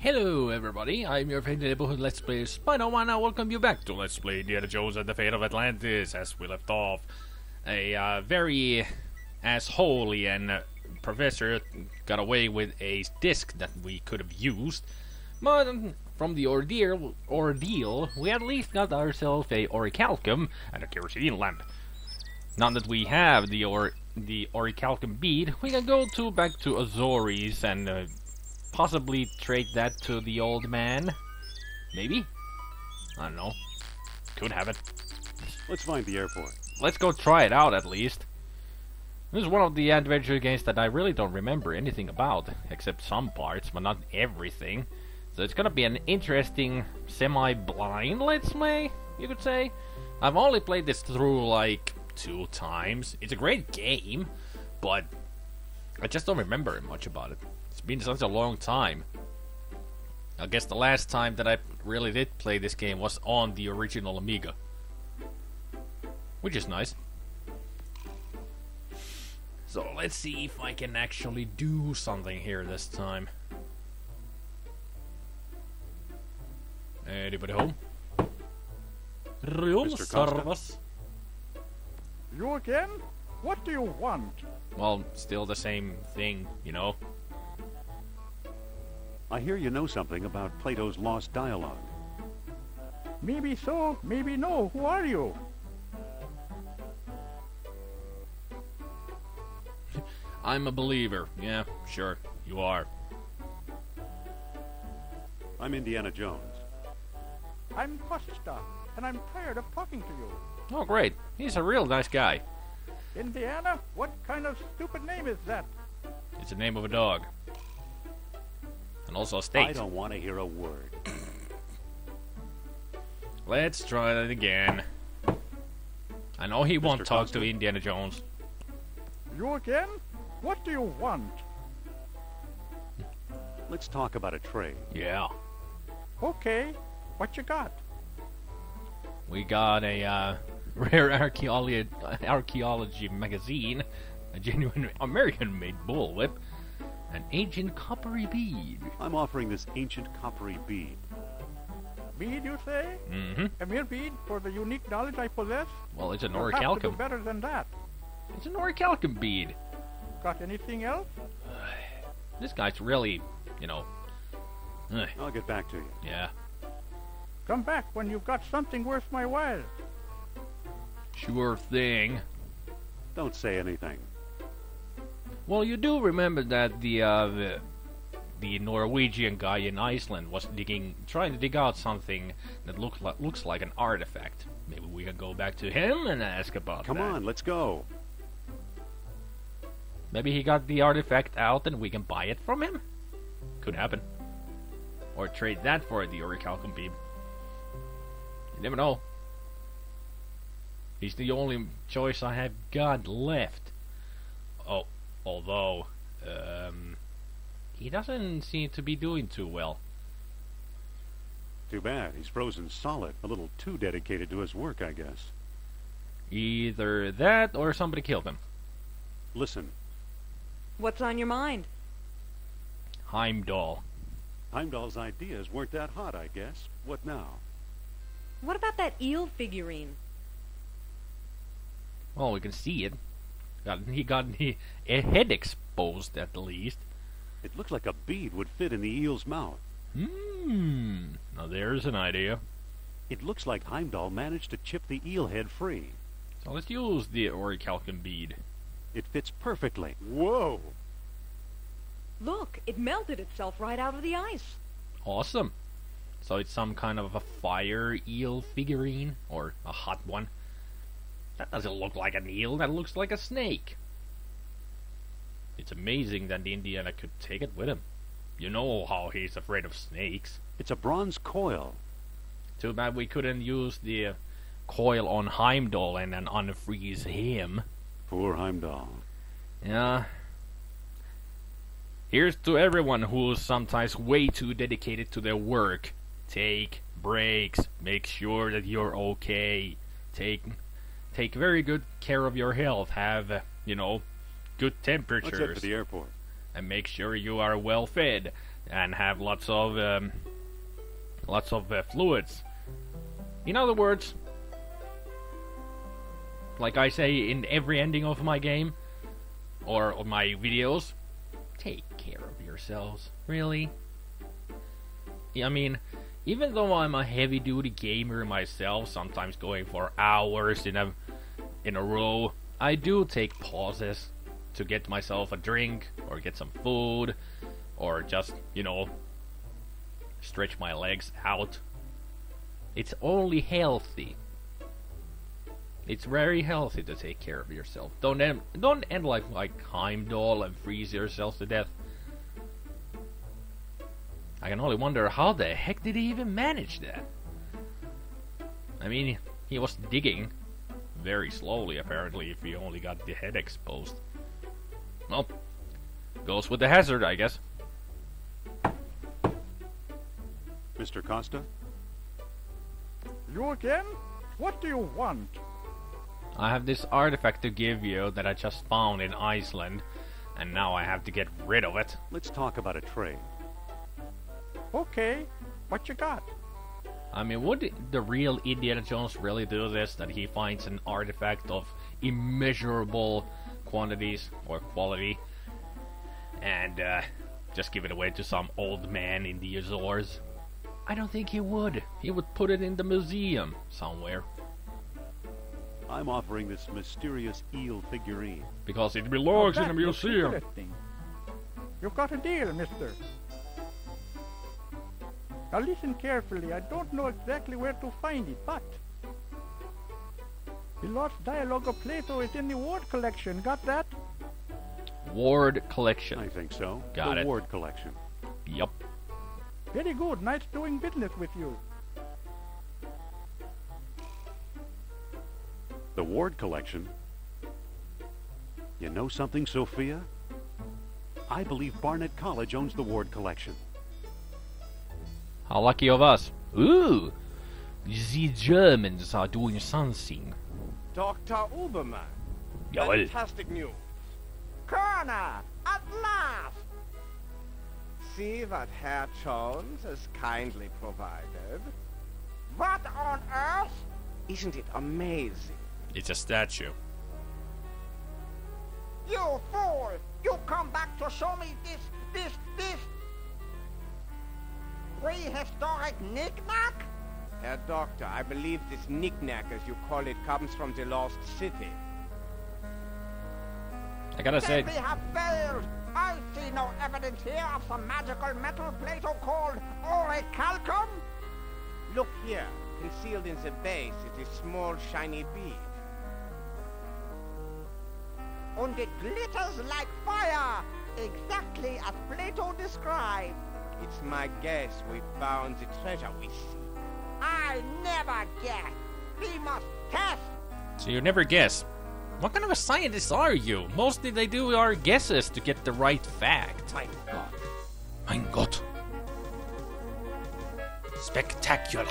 Hello everybody, I'm your favorite neighborhood Let's Player SpiderMwa. Now welcome you back to Let's Play Indiana Jones and the Fate of Atlantis. As we left off, a very assholey and professor got away with a disc that we could have used. But from the ordeal, we at least got ourselves a orichalcum and a kerosene lamp. Now that we have the orichalcum bead, we can go back to Azores and possibly trade that to the old man. Maybe? I don't know. Could have it. Let's find the airport. Let's go try it out at least. This is one of the adventure games that I really don't remember anything about, except some parts, but not everything. So it's gonna be an interesting semi-blind Let's Play, you could say. I've only played this through like 2 times. It's a great game, but I just don't remember much about it. It's been such a long time. I guess the last time that I really did play this game was on the original Amiga. Which is nice. So let's see if I can actually do something here this time. Anybody home? Room Mr. Costa? service. You again? What do you want? Well, still the same thing, you know. I hear you know something about Plato's lost dialogue. Maybe so, maybe no. Who are you? I'm a believer. Yeah, sure, you are. I'm Indiana Jones. I'm Costa, and I'm tired of talking to you. Oh, great. He's a real nice guy. Indiana? What kind of stupid name is that? It's the name of a dog. And also a state. I don't want to hear a word. Let's try that again. I know he won't Mr. talk Costa? to Indiana Jones. You again? What do you want? Let's talk about a trade. Yeah. Okay, what you got? We got a rare archaeology magazine, a genuine American-made bullwhip, an ancient coppery bead. I'm offering this ancient coppery bead. Bead, you say? Mm-hmm. A mere bead for the unique knowledge I possess? Well, it's an You'll have to do orichalcum. better than that. It's an orichalcum bead. Got anything else? This guy's really, you know... I'll get back to you. yeah. Come back when you've got something worth my while. Sure thing. Don't say anything. Well, you do remember that the Norwegian guy in Iceland was trying to dig out something that looks like an artifact. Maybe we can go back to him and ask about Come that. on, let's go. Maybe he got the artifact out and we can buy it from him? Could happen. Or trade that for the orichalcum bead. You never know. He's the only choice I have got left. Oh, although, he doesn't seem to be doing too well. Too bad. He's frozen solid. A little too dedicated to his work, I guess. Either that or somebody killed him. Listen, What's on your mind? Heimdall. Heimdall's ideas weren't that hot, I guess. What now? What about that eel figurine? Well, we can see it. He got a head exposed at least. It looks like a bead would fit in the eel's mouth. Now there's an idea. It looks like Heimdall managed to chip the eel head free. So let's use the orichalcum bead. It fits perfectly. Whoa! Look, it melted itself right out of the ice. Awesome. So it's some kind of a fire eel figurine, or a hot one. That doesn't look like an eel, that looks like a snake. It's amazing that Indiana could take it with him. You know how he's afraid of snakes. It's a bronze coil. Too bad we couldn't use the coil on Heimdall and then unfreeze him. Poor Heimdall. Yeah. Here's to everyone who's sometimes way too dedicated to their work. Take breaks. Make sure that you're okay. Take very good care of your health. Have, you know, good Let's head for temperatures. the airport. And make sure you are well fed. and have lots of fluids. In other words, like I say in every ending of my game or of my videos, take care of yourselves. Really? I mean, even though I'm a heavy-duty gamer myself, sometimes going for hours in a row, I do take pauses to get myself a drink or get some food or just, you know, stretch my legs out. It's only healthy. It's very healthy to take care of yourself. Don't end like Heimdall and freeze yourself to death. I can only wonder how the heck did he even manage that? I mean, he was digging very slowly apparently if he only got the head exposed. Well, goes with the hazard, I guess. Mr. Costa? You again? What do you want? I have this artifact to give you that I just found in Iceland, and now I have to get rid of it. Let's talk about a trade. Okay, what you got? I mean, would the real Indiana Jones really do this? That he finds an artifact of immeasurable quantities or quality and just give it away to some old man in the Azores? I don't think he would. He would put it in the museum somewhere. I'm offering this mysterious eel figurine. Because it belongs in a That looks museum. interesting. You've got a deal, mister. Now listen carefully. I don't know exactly where to find it, but the lost dialogue of Plato is in the Ward collection. Got that? Ward collection. I think so. Got the it. Ward collection. Yup. Very good. Nice doing business with you. The Ward collection? You know something, Sophia? I believe Barnet College owns the Ward collection. How lucky of us. Ooh! The Germans are doing something. Dr. Uberman. Jawohl. Fantastic news. Kerner, at last! See what Herr Jones has kindly provided. What on earth? Isn't it amazing? It's a statue. You fool! You come back to show me this prehistoric knick-knack? Herr Doctor, I believe this knick-knack, as you call it, comes from the lost city. I gotta say, They have failed! I see no evidence here of some magical metal Plato called orichalcum! Look here. Concealed in the base is a small shiny bead. And it glitters like fire! Exactly as Plato described. It's my guess we found the treasure we seek. I never guess. We must test. so you never guess. What kind of a scientist are you? Mostly they do are guesses to get the right fact. My God. Mein Gott. Spectacular.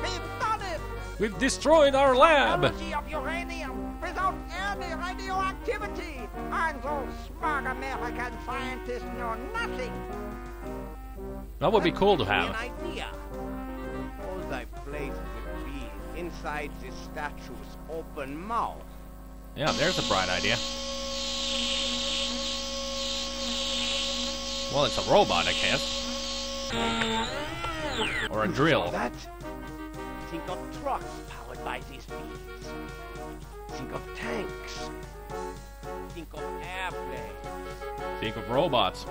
We've done it. We've destroyed our lab. Energy of uranium without any radioactivity. And those smart American scientists know nothing. That would be cool to An have. idea. Suppose I place the bead inside the statue's open mouth. Yeah, there's a bright idea. Well, it's a robot, I guess. Or a drill. That? Think of trucks powered by these beads. Think of tanks. Think of airplanes. Think of robots.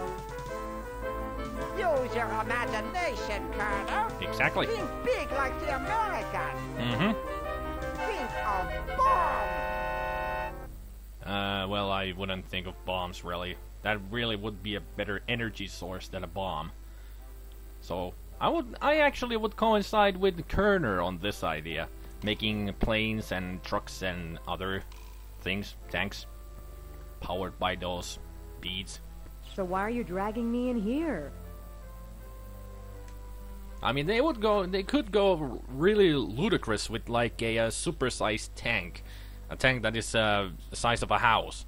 Use your imagination, Colonel. Exactly. Think big like the Americans. Mm-hmm. Think of bombs. Well, I wouldn't think of bombs, really. That really would be a better energy source than a bomb. So, I actually would coincide with Kerner on this idea. Making planes and trucks and other things, tanks, powered by those beads. So why are you dragging me in here? I mean, they could go really ludicrous with like a supersized tank. A tank that is the size of a house.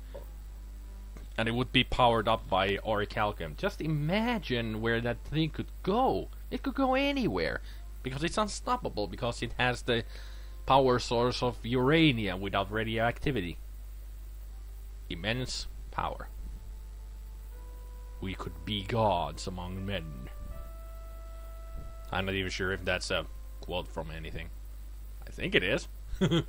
And it would be powered up by orichalcum. Just imagine where that thing could go. It could go anywhere. Because it's unstoppable. Because it has the power source of uranium without radioactivity. Immense power. We could be gods among men. I'm not even sure if that's a quote from anything. I think it is. The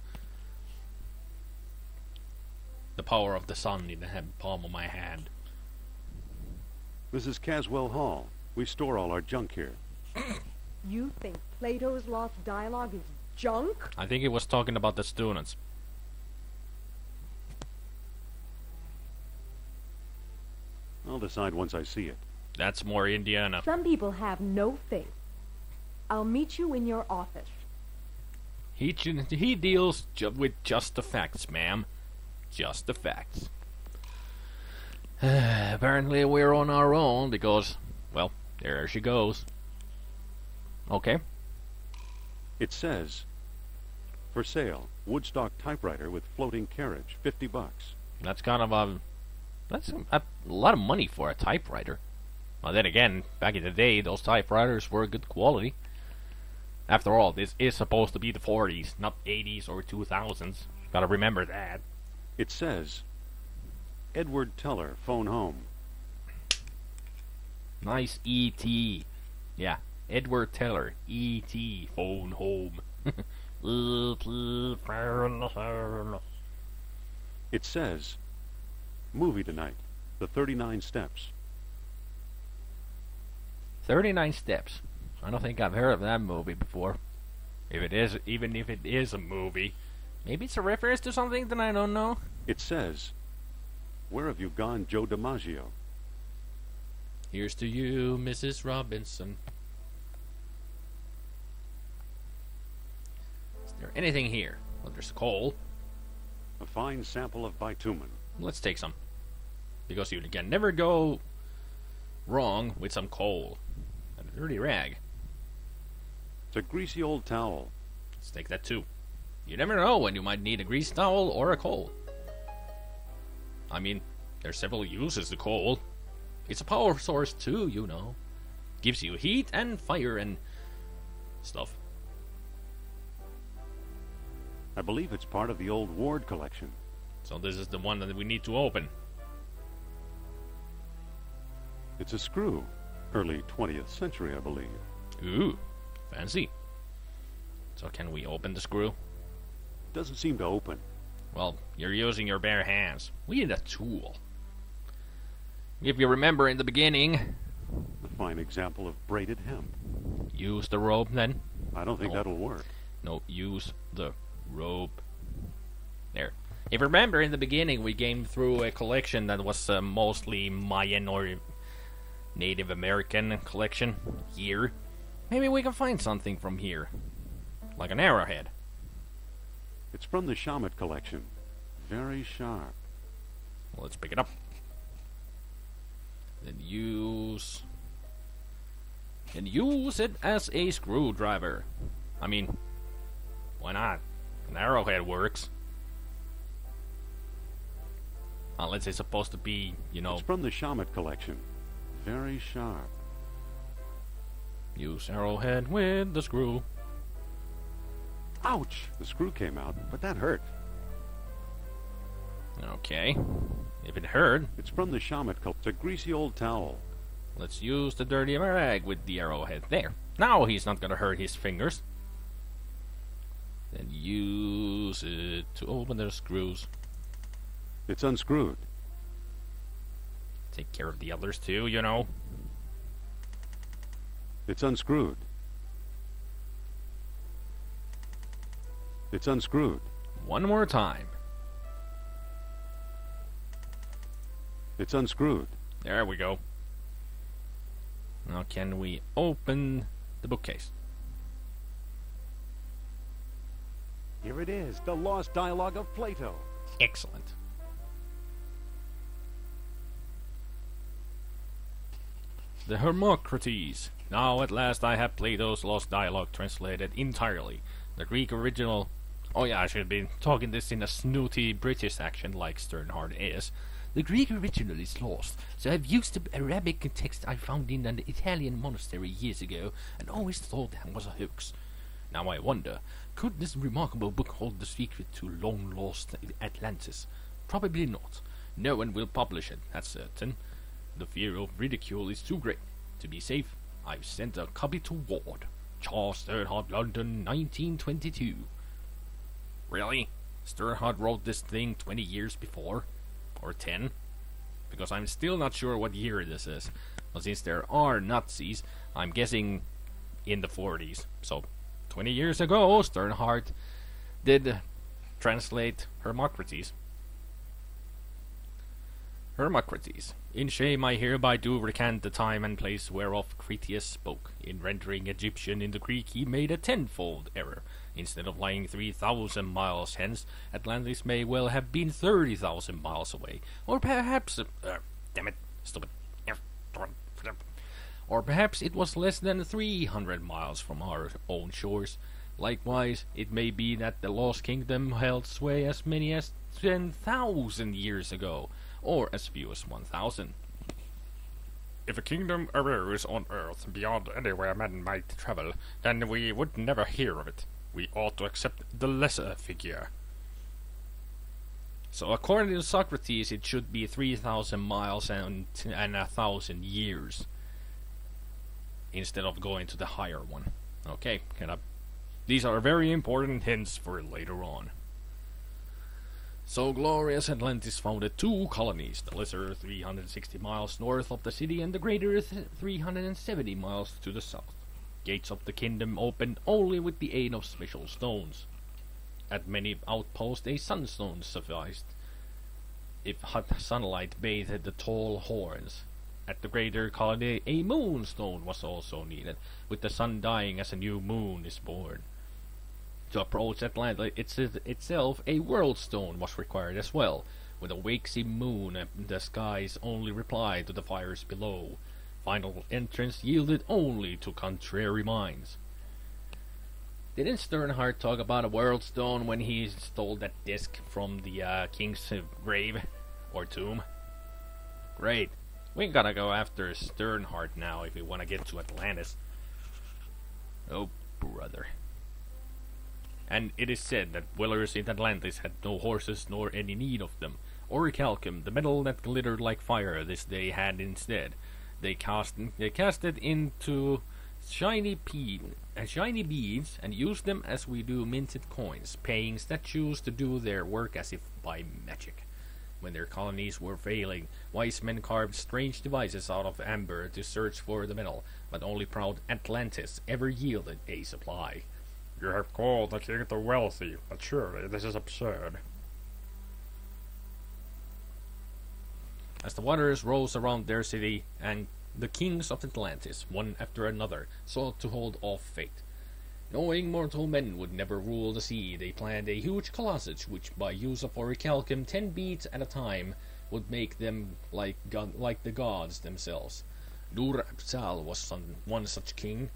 power of the sun in the palm of my hand. This is Caswell Hall. We store all our junk here. You think Plato's Lost Dialogue is junk? I think it was talking about the students. I'll decide once I see it. That's more Indiana. Some people have no faith. I'll meet you in your office. He deals with just the facts, ma'am. Just the facts. Apparently we're on our own because, well, there she goes. Okay. It says, for sale, Woodstock typewriter with floating carriage, $50. That's kind of that's a lot of money for a typewriter. Well, then again, back in the day, those typewriters were good quality. After all, this is supposed to be the 40s, not 80s or 2000s. Gotta remember that. It says, Edward Teller, phone home. Nice E.T. Yeah, Edward Teller, E.T. phone home. It says, movie tonight, The 39 Steps. 39 Steps. I don't think I've heard of that movie before. If it is, even if it is a movie, maybe it's a reference to something that I don't know. It says, where have you gone, Joe DiMaggio? Here's to you, Mrs. Robinson. Is there anything here? Well, there's coal. A fine sample of bitumen. Let's take some. Because you can never go wrong with some coal. And a dirty rag. It's a greasy old towel. Let's take that too. You never know when you might need a grease towel or a coal. I mean, there's several uses to coal. It's a power source too, you know. Gives you heat and fire and stuff. I believe it's part of the old Ward collection. So this is the one that we need to open. It's a screw. Early 20th century, I believe. Ooh, fancy. So can we open the screw? Doesn't seem to open. Well, you're using your bare hands. We need a tool. If you remember in the beginning... A fine example of braided hemp. Use the rope then. I don't think that'll work. No, use the rope. There. If you remember in the beginning, we came through a collection that was mostly Mayan or Native American collection. Here. Maybe we can find something from here. Like an arrowhead. It's from the Shamet collection. Very sharp. Well, let's pick it up. Then use it as a screwdriver. I mean, why not? An arrowhead works. Unless it's supposed to be, you know... It's from the Shamet collection. Very sharp. Use arrowhead with the screw. Ouch! The screw came out, but that hurt. Okay. If it hurt... It's from the Shamet collection. It's a greasy old towel. Let's use the dirty rag with the arrowhead. There. Now he's not gonna hurt his fingers. Then use it to open the screws. It's unscrewed. Take care of the others too, you know. It's unscrewed. It's unscrewed. One more time. It's unscrewed. There we go. Now can we open the bookcase? Here it is, the lost dialogue of Plato. Excellent. The Hermocrates. Now at last I have Plato's lost dialogue translated entirely. The Greek original... Oh yeah, I should be talking this in a snooty British accent like Sternhard is. The Greek original is lost, so I've used the Arabic text I found in an Italian monastery years ago and always thought that was a hoax. Now I wonder, could this remarkable book hold the secret to long-lost Atlantis? Probably not. No one will publish it, that's certain. The fear of ridicule is too great. To be safe, I've sent a copy to Ward. Charles Sternhardt, London, 1922. Really? Sternhardt wrote this thing 20 years before? Or 10? Because I'm still not sure what year this is. But since there are Nazis, I'm guessing in the 40s. So, 20 years ago, Sternhardt did translate Hermocrates. Hermocrates. In shame I hereby do recant the time and place whereof Critias spoke. In rendering Egyptian into Greek he made a tenfold error. Instead of lying 3,000 miles hence, Atlantis may well have been 30,000 miles away. Or perhaps... damn it, stupid. Or perhaps it was less than 300 miles from our own shores. Likewise, it may be that the Lost Kingdom held sway as many as 10,000 years ago, or as few as 1,000. If a kingdom arose on Earth beyond anywhere men might travel, then we would never hear of it. We ought to accept the lesser figure. So according to Socrates, it should be 3,000 miles and 1,000 years, instead of going to the higher one. Okay, these are very important hints for later on. So glorious Atlantis founded two colonies, the lesser 360 miles north of the city and the greater 370 miles to the south. Gates of the kingdom opened only with the aid of special stones. At many outposts a sunstone sufficed, if hot sunlight bathed the tall horns. At the greater colony a moonstone was also needed, with the sun dying as a new moon is born. To approach Atlantis itself, a world stone was required as well, with a waxy moon and the sky's only reply to the fires below. Final entrance yielded only to contrary minds. Didn't Sternhardt talk about a world stone when he stole that disc from the king's grave or tomb? Great. We gotta go after Sternhardt now if we want to get to Atlantis. Oh, brother. And it is said that dwellers in Atlantis had no horses nor any need of them. Orichalcum, the metal that glittered like fire, this they had instead. They cast it into shiny beads and used them as we do minted coins, paying statues to do their work as if by magic. When their colonies were failing, wise men carved strange devices out of amber to search for the metal, but only proud Atlantis ever yielded a supply. You have called the king the wealthy, but surely this is absurd. As the waters rose around their city, and the kings of Atlantis, one after another, sought to hold off fate. Knowing mortal men would never rule the sea, they planned a huge colossus which, by use of orichalcum 10 beads at a time, would make them like the gods themselves. Dur-Apsal was one such king.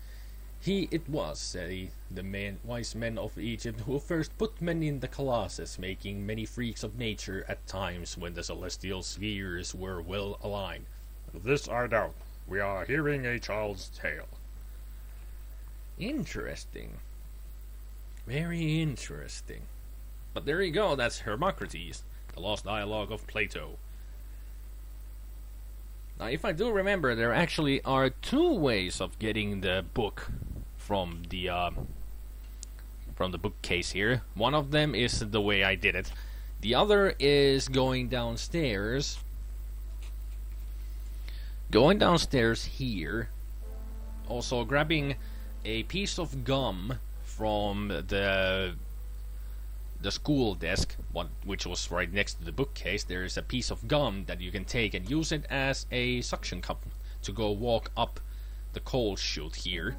He it was, say, the wise men of Egypt, who first put men in the colossus, making many freaks of nature at times when the celestial spheres were well aligned. This I doubt. We are hearing a child's tale. Interesting. Very interesting. But there you go, that's Hermocrates, the lost dialogue of Plato. Now, if I do remember, there actually are two ways of getting the book from the bookcase here. One of them is the way I did it. The other is going downstairs. Going downstairs here. Also grabbing a piece of gum from the school desk, which was right next to the bookcase. There is a piece of gum that you can take and use it as a suction cup to go walk up the coal chute here.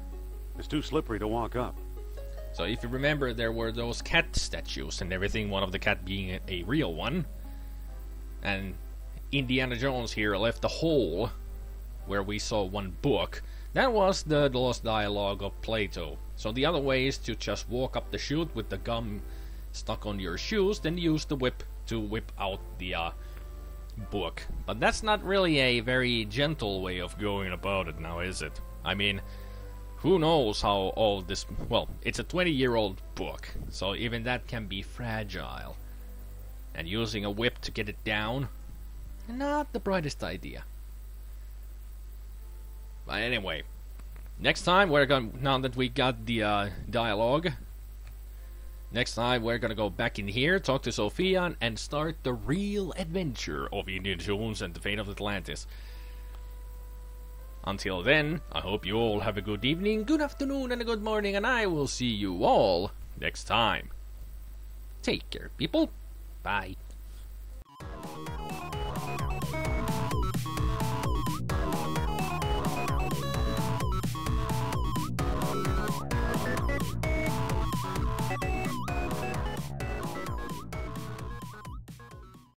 It's too slippery to walk up. So if you remember, there were those cat statues and everything, one of the cat being a real one. And Indiana Jones here left a hole where we saw one book. That was the lost dialogue of Plato. So the other way is to just walk up the chute with the gum stuck on your shoes, then use the whip to whip out the book. But that's not really a very gentle way of going about it now, is it? I mean, who knows how old this... Well, it's a 20-year-old book, so even that can be fragile. And using a whip to get it down, not the brightest idea. But anyway, next time we're gonna... Now that we got the dialogue, next time we're gonna go back in here, talk to Sophia, and start the real adventure of Indiana Jones and the Fate of Atlantis. Until then, I hope you all have a good evening, good afternoon, and a good morning, and I will see you all next time. Take care, people. Bye.